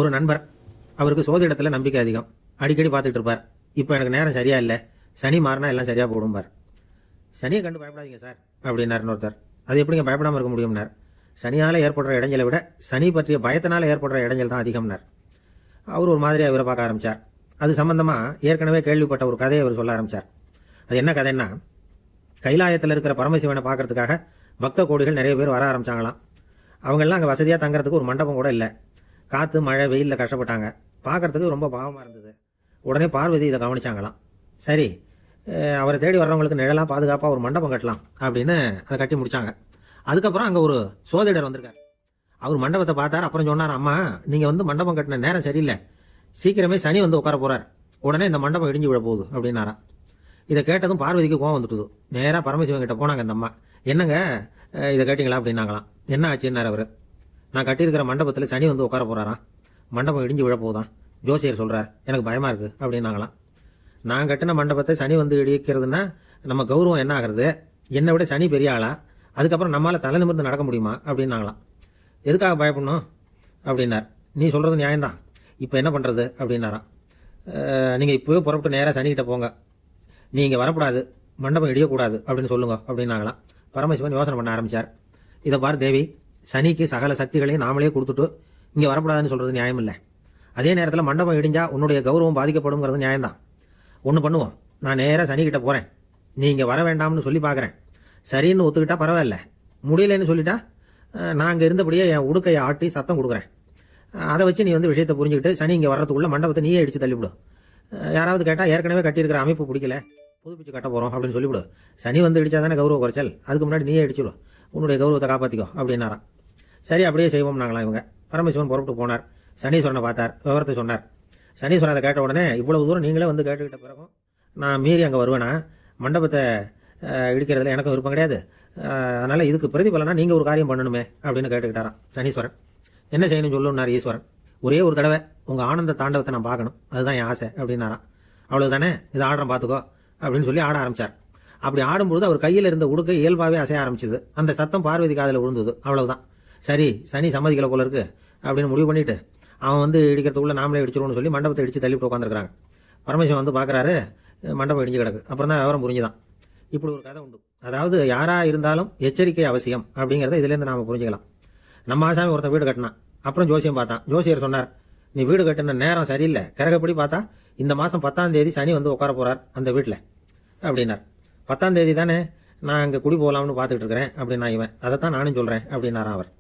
ஒரு நண்பர், அவருக்கு சோதிடத்துல நம்பிக்கை அதிகம். அடிக்கடி பார்த்துட்டு இருப்பார். இப்போ எனக்கு நேரம் சரியா இல்லை, சனி மாறினா எல்லாம் சரியா போடும்பார். சனியை கண்டு பயப்படாதீங்க சார் அப்படின்னார் இன்னொருத்தர். அது எப்படிங்க பயப்படாமல் இருக்க முடியும்னார். சனியால ஏற்படுற இடைஞ்சலை விட சனி பற்றிய பயத்தினால ஏற்படுற இடைஞ்சல் தான் அதிகம்னார். அவர் ஒரு மாதிரியா இவரை பார்க்க ஆரம்பிச்சார். அது சம்பந்தமா ஏற்கனவே கேள்விப்பட்ட ஒரு கதையை அவர் சொல்ல ஆரம்பிச்சார். அது என்ன கதைன்னா, கைலாயத்தில் இருக்கிற பரமசிவனை பார்க்கறதுக்காக பக்த கோடிகள் நிறைய பேர் வர ஆரம்பிச்சாங்களாம். அவங்கெல்லாம் அங்கே வசதியாக தங்கறதுக்கு ஒரு மண்டபம் கூட இல்லை. காற்று மழை வெயிலில் கஷ்டப்பட்டாங்க. பார்க்கறதுக்கு ரொம்ப பாவமாக இருந்தது. உடனே பார்வதி இதை கவனிச்சாங்களாம். சரி, அவரை தேடி வர்றவங்களுக்கு நிழலாக பாதுகாப்பாக ஒரு மண்டபம் கட்டலாம் அப்படின்னு அதை கட்டி முடிச்சாங்க. அதுக்கப்புறம் அங்கே ஒரு சோதிடர் வந்திருக்கார். அவர் மண்டபத்தை பார்த்தார். அப்புறம் சொன்னார், அம்மா நீங்கள் வந்து மண்டபம் கட்டின நேரம் சரியில்லை, சீக்கிரமே சனி வந்து உட்கார போறார், உடனே இந்த மண்டபம் இடிஞ்சு விழ போகுது அப்படின்னாராம். இதை கேட்டதும் பார்வதிக்கு கோவம் வந்துட்டுது. நேராக பரமசிவன் கிட்ட போனாங்க. இந்த அம்மா, என்னங்க இதை கேட்டீங்களா அப்படின்னாங்களாம். என்ன ஆச்சுன்னார் அவர். நான் கட்டியிருக்கிற மண்டபத்தில் சனி வந்து உட்கார போறாராம், மண்டபம் இடிஞ்சு விழ போகுதான், ஜோசியர் சொல்றார், எனக்கு பயமா இருக்கு அப்படின்னாங்களாம். நான் கட்டின மண்டபத்தை சனி வந்து இடிக்கிறதுனா நம்ம கௌரவம் என்ன ஆகுறது, என்னை விட சனி பெரிய ஆளா, அதுக்கப்புறம் நம்மளால தலை நிமிர்ந்து நடக்க முடியுமா அப்படின்னாங்களாம். எதுக்காக பயப்படணும் அப்படின்னார். நீ சொல்றது நியாயம்தான், இப்போ என்ன பண்றது அப்படின்னாராம். நீங்கள் இப்போவே புறப்பட்டு நேராக சனிக்கிட்ட போங்க, நீ இங்கே வரக்கூடாது, மண்டபம் இடியக்கூடாது அப்படின்னு சொல்லுங்க அப்படின்னாங்களாம். பரமசிவன் யோசனை பண்ண ஆரம்பிச்சார். இதை பார் தேவி, சனிக்கு சகல சக்திகளையும் நாமளே கொடுத்துட்டு இங்கே வரக்கூடாதுன்னு சொல்றது நியாயம் இல்லை. அதே நேரத்தில் மண்டபம் இடிஞ்சா உன்னுடைய கௌரவம் பாதிக்கப்படுங்கிறது நியாயம்தான். ஒன்று பண்ணுவோம், நான் நேராக சனிக்கிட்ட போகிறேன், நீ இங்கே வர வேண்டாம்னு சொல்லி பார்க்குறேன். சரின்னு ஒத்துக்கிட்டா பரவாயில்ல, முடியலன்னு சொல்லிட்டா நான் அங்கே இருந்தபடியே என் உடுக்கையை ஆட்டி சத்தம் கொடுக்குறேன். அதை வச்சு நீ வந்து விஷயத்தை புரிஞ்சுக்கிட்டு சனி இங்கே வர்றதுக்குள்ள மண்டபத்தை நீயே அடிச்சு தள்ளிவிடும். யாராவது கேட்டால் ஏற்கனவே கட்டியிருக்கிற அமைப்பு பிடிக்கல, புதுப்பிச்சு கட்ட போகிறோம் அப்படின்னு சொல்லிவிடு. சனி வந்து இடிச்சா தானே கௌரவ குறைச்சல், அதுக்கு முன்னாடி நீயே அடிச்சுடும், உன்னுடைய கௌரவத்தை காப்பாற்றிக்கோ அப்படின்னாராம். சரி, அப்படியே செய்வோம் நாங்களாம். இவங்க பரமசிவன் புறப்பட்டு போனார். சனீஸ்வரனை பார்த்தார், விவரத்தை சொன்னார். சனீஸ்வரன் அதை கேட்ட உடனே, இவ்வளவு தூரம் நீங்களே வந்து கேட்டுக்கிட்ட பிறகும் நான் மீறி அங்கே வருவேனா, மண்டபத்தை இடிக்கிறதுல எனக்கும் விருப்பம் கிடையாது, அதனால இதுக்கு பிரதிபலனா நீங்கள் ஒரு காரியம் பண்ணணுமே அப்படின்னு கேட்டுக்கிட்டாராம் சனீஸ்வரன். என்ன செய்யணும் சொல்லுன்னார் ஈஸ்வரன். ஒரே ஒரு தடவை உங்கள் ஆனந்த தாண்டவத்தை நான் பார்க்கணும், அதுதான் என் ஆசை அப்படின்னாராம். அவ்வளவுதானே, இதை ஆடுறேன் பார்த்துக்கோ அப்படின்னு சொல்லி ஆட ஆரம்பிச்சார். அப்படி ஆடும்போது அவர் கையில் இருந்த உடுக்கை இயல்பாகவே அசைய ஆரம்பிச்சது. அந்த சத்தம் பார்வதி காதில் விழுந்தது. அவ்வளவுதான். சரி, சனி சம்மதிக்கல போல இருக்கு அப்படின்னு முடிவு பண்ணிட்டு அவன் வந்து இடிக்கிறதுக்குள்ள நாமளே இடிச்சிருவோம்னு சொல்லி மண்டபத்தை இடிச்சு தள்ளிவிட்டு உட்காந்துருக்காங்க. பரமேஸ்வரன் வந்து பார்க்குறாரு, மண்டபம் இடிஞ்சு கிடக்கு. அப்புறம் தான் விவரம் புரிஞ்சுதான். இப்படி ஒரு கதை உண்டு. அதாவது யாரா இருந்தாலும் எச்சரிக்கை அவசியம் அப்படிங்கிறத இதுலேருந்து நாம புரிஞ்சுக்கலாம். நம்ம ஆசாமி ஒருத்தன் வீடு கட்டினான். அப்புறம் ஜோசியம் பார்த்தான். ஜோசியர் சொன்னார், நீ வீடு கட்டின நேரம் சரியில்லை, கிரகப்படி பார்த்தா இந்த மாதம் 10ஆம் தேதி சனி வந்து உட்கார போறார் அந்த வீட்டில் அப்படின்னார். 10ஆம் தேதி தானே நான் அங்கே குடி போகலாம்னு பார்த்துக்கிட்டு இருக்கிறேன் அப்படின்னா இவன், அதைத்தான் நானும் சொல்கிறேன் அப்படின்னாரா அவர்.